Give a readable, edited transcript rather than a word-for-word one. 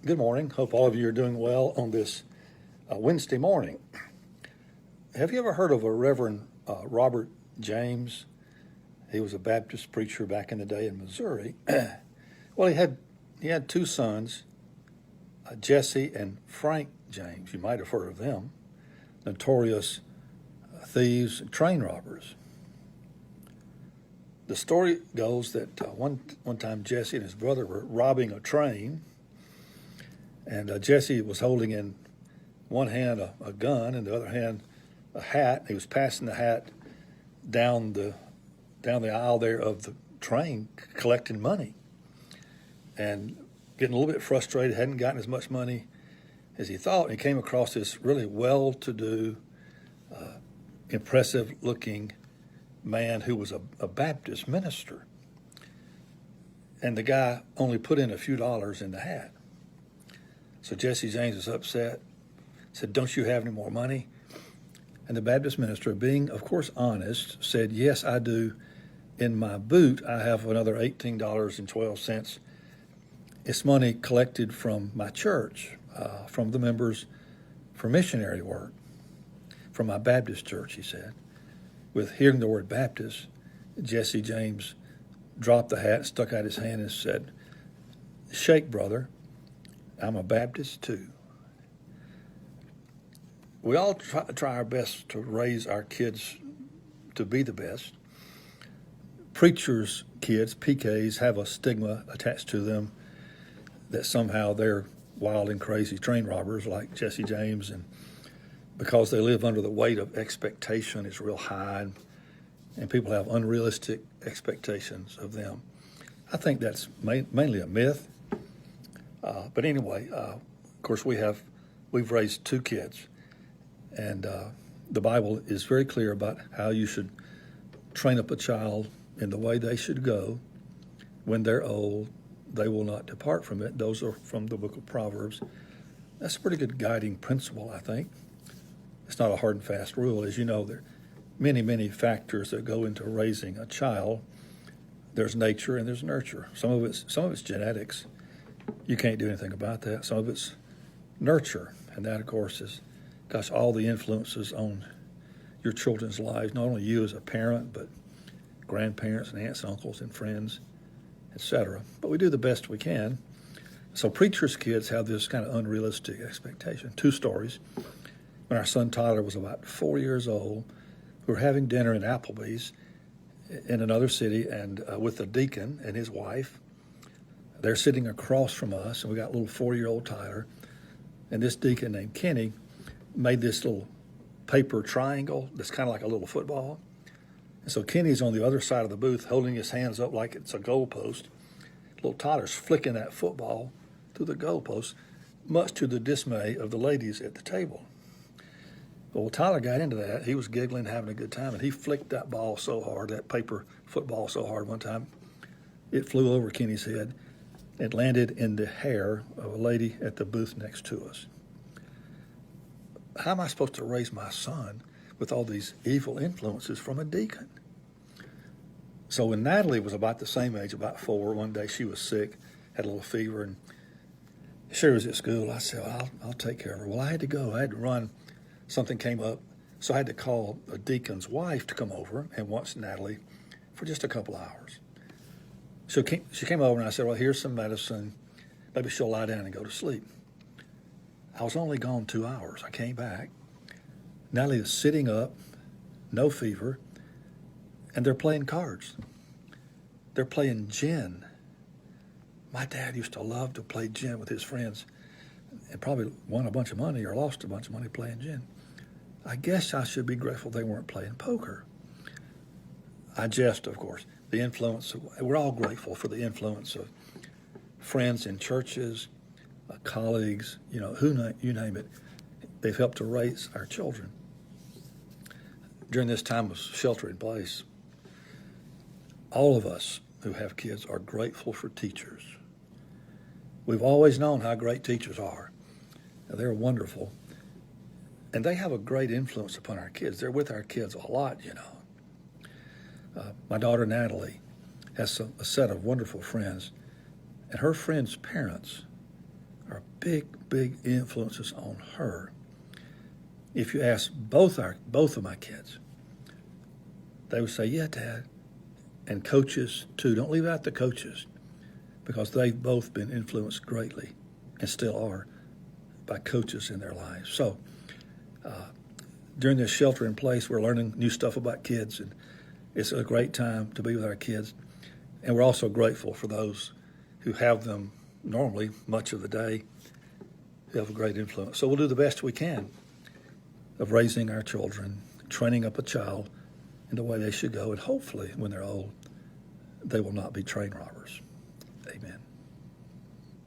Good morning. Hope all of you are doing well on this Wednesday morning. Have you ever heard of a Reverend Robert James? He was a Baptist preacher back in the day in Missouri. Well, he had two sons, Jesse and Frank James. You might have heard of them, notorious thieves and train robbers. The story goes that one time Jesse and his brother were robbing a train, and Jesse was holding in one hand a gun and the other hand a hat. He was passing the hat down the aisle there of the train, collecting money, and getting a little bit frustrated. Hadn't gotten as much money as he thought. And he came across this really well-to-do, impressive-looking man who was a Baptist minister. And the guy only put in a few dollars in the hat. So Jesse James was upset, said, "Don't you have any more money?" And the Baptist minister, being, of course, honest, said, "Yes, I do. In my boot, I have another $18.12. It's money collected from my church, from the members for missionary work, from my Baptist church," he said. With hearing the word Baptist, Jesse James dropped the hat, stuck out his hand, and said, "Shake, brother. I'm a Baptist too." We all try our best to raise our kids to be the best. Preachers' kids, PKs, have a stigma attached to them that somehow they're wild and crazy train robbers like Jesse James, and because they live under the weight of expectation is real high, and people have unrealistic expectations of them. I think that's mainly a myth. But anyway, of course, we've raised two kids, and the Bible is very clear about how you should train up a child in the way they should go. When they're old, they will not depart from it. Those are from the book of Proverbs. That's a pretty good guiding principle, I think. It's not a hard and fast rule. As you know, there are many, many factors that go into raising a child. There's nature and there's nurture. Some of it's genetics. You can't do anything about that. Some of it's nurture, and that, of course, is, all the influences on your children's lives, not only you as a parent, but grandparents and aunts and uncles and friends, etc. But we do the best we can. So preachers' kids have this kind of unrealistic expectation. Two stories. When our son Tyler was about 4 years old, we were having dinner in Applebee's in another city, and with the deacon and his wife. They're sitting across from us, and we got little 4-year-old Tyler, and this deacon named Kenny made this little paper triangle that's kind of like a little football. And so Kenny's on the other side of the booth holding his hands up like it's a goalpost. Little Tyler's flicking that football through the goalpost, much to the dismay of the ladies at the table. Well, Tyler got into that. He was giggling, having a good time, and he flicked that ball so hard, that paper football so hard one time, it flew over Kenny's head. It landed in the hair of a lady at the booth next to us. How am I supposed to raise my son with all these evil influences from a deacon? So when Natalie was about the same age, about 4, one day she was sick, had a little fever, and she was at school. I said, well, I'll take care of her. Well, I had to go. I had to run. Something came up, so I had to call a deacon's wife to come over and watch Natalie for just a couple hours. So she came over, and I said, well, here's some medicine. Maybe she'll lie down and go to sleep. I was only gone 2 hours. I came back. Natalie is sitting up, no fever, and they're playing cards. They're playing gin. My dad used to love to play gin with his friends and probably won a bunch of money or lost a bunch of money playing gin. I guess I should be grateful they weren't playing poker. I jest, of course. The influence, we're all grateful for the influence of friends in churches, colleagues, you name it. They've helped to raise our children. During this time of shelter in place, all of us who have kids are grateful for teachers. We've always known how great teachers are. They're wonderful. And they have a great influence upon our kids. They're with our kids a lot, My daughter Natalie has a set of wonderful friends, and her friends' parents are big, big influences on her. If you ask both of my kids, they would say, yeah, Dad. And coaches, too. Don't leave out the coaches, because they've both been influenced greatly, and still are, by coaches in their lives. So during this shelter in place, we're learning new stuff about kids, and it's a great time to be with our kids. And we're also grateful for those who have them normally much of the day, who have a great influence. So we'll do the best we can of raising our children, training up a child in the way they should go, and hopefully when they're old, they will not be train robbers. Amen.